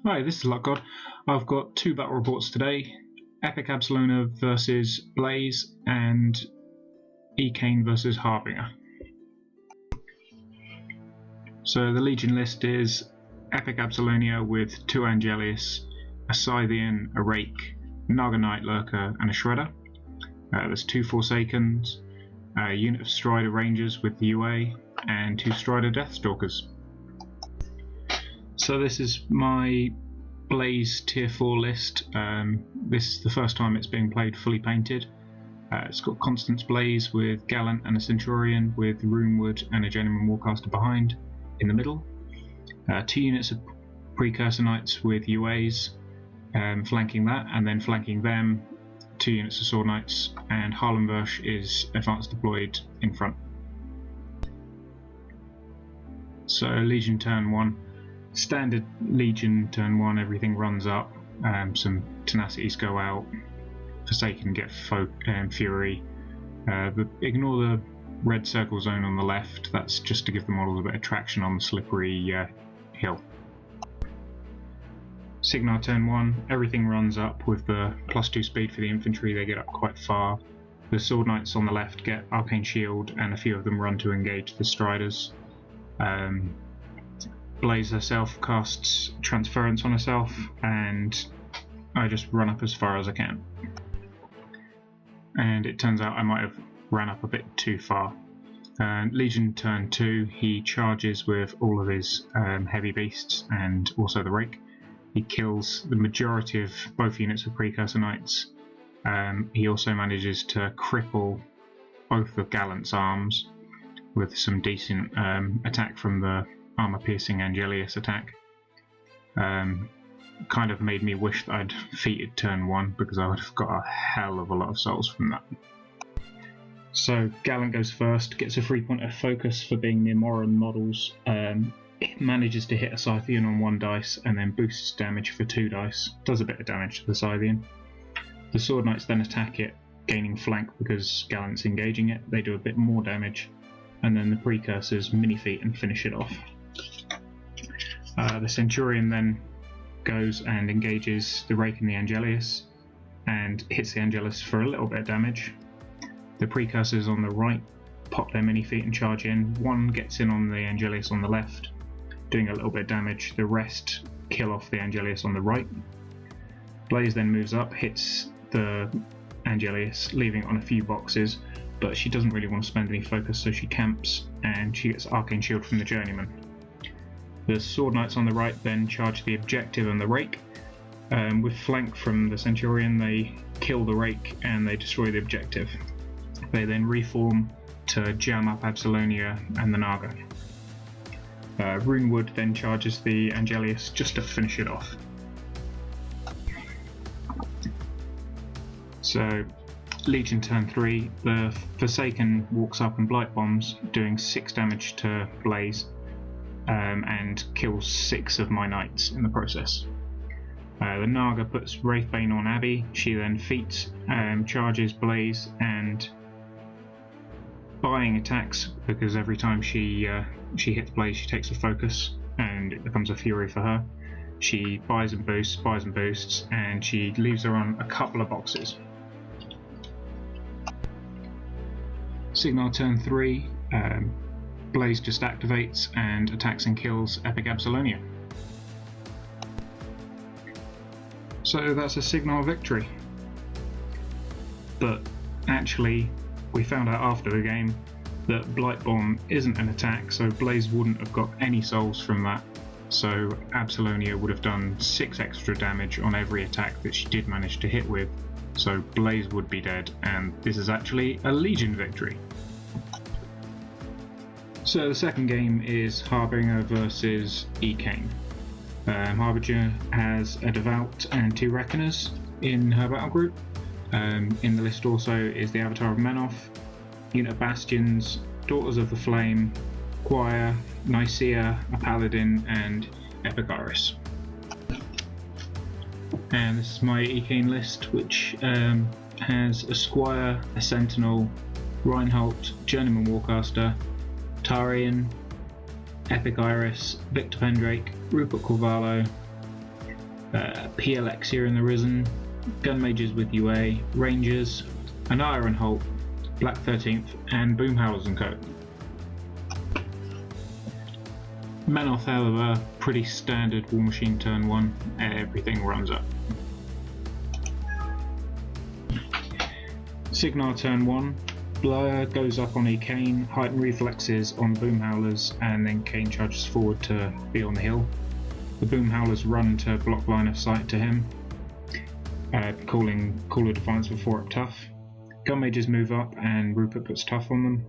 Hi, this is LuckGod. I've got two battle reports today. eAbsylonia versus Blaize and eCaine versus Harbinger. So the Legion list is eAbsylonia with 2 Angelius, a Scythian, a Rake, Naga Knight Lurker and a Shredder. There's 2 Forsakens, a unit of Strider Rangers with the UA and 2 Strider Deathstalkers. So this is my Blaize tier 4 list. This is the first time it's being played fully painted. It's got Constance Blaize with Gallant and a Centurion with Runewood and a Journeyman Warcaster behind in the middle. 2 units of Precursor Knights with UAs flanking that, and then flanking them 2 units of Sword Knights, and Harbinger is advanced deployed in front. So Legion turn 1. Standard Legion turn 1, everything runs up, some tenacities go out, Forsaken get Fury, ignore the red circle zone on the left, that's just to give the models a bit of traction on the slippery hill. Cygnar turn 1, everything runs up with the +2 speed for the infantry, they get up quite far. The Sword Knights on the left get Arcane Shield and a few of them run to engage the Striders. Blaize herself casts Transference on herself, and I just run up as far as I can. And it turns out I might have ran up a bit too far. Legion turn 2, he charges with all of his heavy beasts and also the Rake. He kills the majority of both units of Precursor Knights. He also manages to cripple both of Gallant's arms with some decent attack from the armor piercing Angelius attack. Kind of made me wish that I'd defeated turn 1 because I would have got a hell of a lot of souls from that. So Gallant goes first, gets a 3-point of focus for being near Moran models. It manages to hit a Scythian on 1 dice and then boosts damage for 2 dice. Does a bit of damage to the Scythian. The Sword Knights then attack it, gaining flank because Gallant's engaging it. They do a bit more damage, and then the Precursors mini-feat and finish it off. The Centurion then goes and engages the Rake and the Angelius and hits the Angelius for a little bit of damage. The Precursors on the right pop their mini-feat and charge in. 1 gets in on the Angelius on the left, doing a little bit of damage. The rest kill off the Angelius on the right. Blaize then moves up, hits the Angelius, leaving it on a few boxes, but she doesn't really want to spend any focus, so she camps and she gets Arcane Shield from the Journeyman. The Sword Knights on the right then charge the objective and the Rake. With flank from the Centurion, they kill the Rake and they destroy the objective. They then reform to jam up eAbsylonia and the Naga. Runewood then charges the Angelius just to finish it off. So Legion turn 3, the Forsaken walks up and blight bombs, doing 6 damage to Blaize. And kills 6 of my knights in the process. The Naga puts Wraithbane on Abby, she then feats, charges Blaize and buying attacks because every time she hits Blaize she takes a focus and it becomes a fury for her. She buys and boosts, and she leaves her on a couple of boxes. Cygnar turn 3, Blaize just activates and attacks and kills eAbsylonia. So that's a Cygnar victory. But actually, we found out after the game that Blight Bomb isn't an attack, so Blaize wouldn't have got any souls from that. So eAbsylonia would have done 6 extra damage on every attack that she did manage to hit with. So Blaize would be dead, and this is actually a Legion victory. So the second game is Harbinger versus eCaine. Harbinger has a Devout and 2 Reckoners in her battle group. In the list also is the Avatar of Menoth, unit of Bastions, Daughters of the Flame, Choir, Nicaea, a Paladin and Epic-Iris. And this is my eCaine list, which has a Squire, a Sentinel, Reinhardt, Journeyman Warcaster, Tarian, Epic-Iris, Victor Pendrake, Rupert Corvallo, Alexia in the Risen, Gun Mages with UA, Rangers, Anaya and Holt, Black 13th, and Boomhowlers and Co. Menoth, however, pretty standard War Machine turn 1, everything runs up. Cygnar turn 1, Blur goes up on eCaine, heightened reflexes on Boomhowlers, and then Caine charges forward to be on the hill. The Boomhowlers run to block line of sight to him, calling Call of Defiance for 4 up tough. Gun Mages move up and Rupert puts tough on them.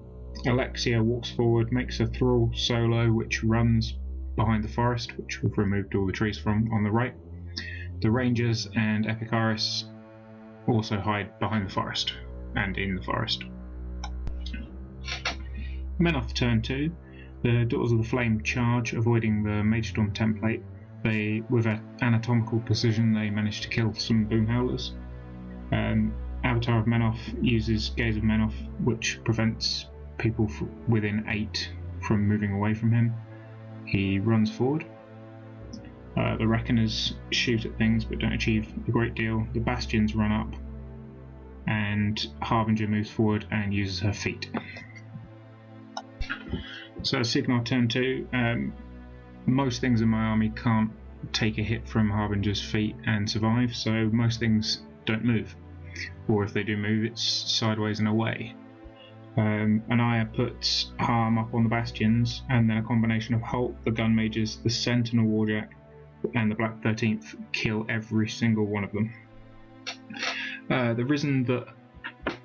Alexia walks forward, makes a Thrall solo which runs behind the forest, which we've removed all the trees from on the right. The Rangers and Epic Iris also hide behind the forest and in the forest. Menoth turn 2, the Daughters of the Flame charge, avoiding the Mage Storm template. With anatomical precision, they manage to kill some Boomhowlers. Avatar of Menoth uses Gaze of Menoth, which prevents people within 8 from moving away from him. He runs forward. The Reckoners shoot at things but don't achieve a great deal. The Bastions run up, and Harbinger moves forward and uses her feet. So Cygnar turn 2, most things in my army can't take a hit from Harbinger's feet and survive, so most things don't move, or if they do move, it's sideways and away. Anaya puts harm up on the Bastions, and then a combination of Holt, the Gun Mages, the Sentinel Warjack, and the Black 13th kill every single one of them. The Risen that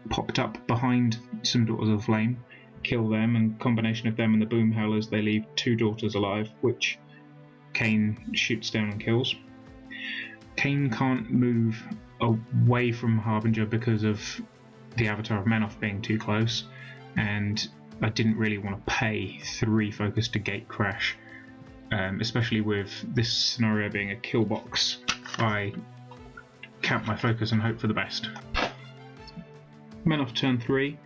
popped up behind some Daughters of the Flame kill them, and combination of them and the Boomhowlers, they leave 2 Daughters alive, which Caine shoots down and kills. Caine can't move away from Harbinger because of the Avatar of Menoth being too close, and I didn't really want to pay 3 focus to gate crash, especially with this scenario being a kill box. I count my focus and hope for the best. Menoth turn 3,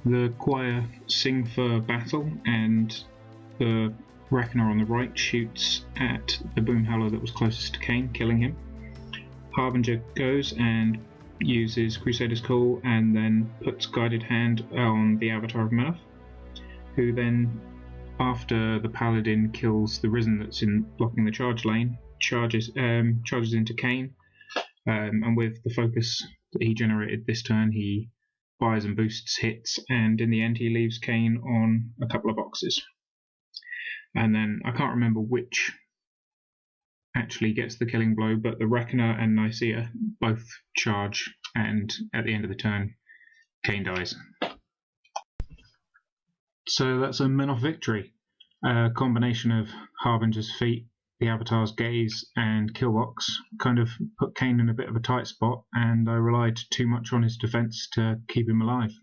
the choir sing for battle, and the Reckoner on the right shoots at the Boomhowler that was closest to Caine, killing him. Harbinger goes and uses Crusader's Call and then puts Guided Hand on the Avatar of Menoth, who then, after the Paladin kills the Risen that's in blocking the charge lane, charges into Caine, and with the focus that he generated this turn, he fires and boosts hits, and in the end he leaves Caine on a couple of boxes. And then I can't remember which actually gets the killing blow, but the Reckoner and Nicaea both charge, and at the end of the turn Caine dies. So that's a Menoth victory. A combination of Harbinger's feat, the Avatar's gaze, and Killbox kind of put Caine in a bit of a tight spot, and I relied too much on his defense to keep him alive.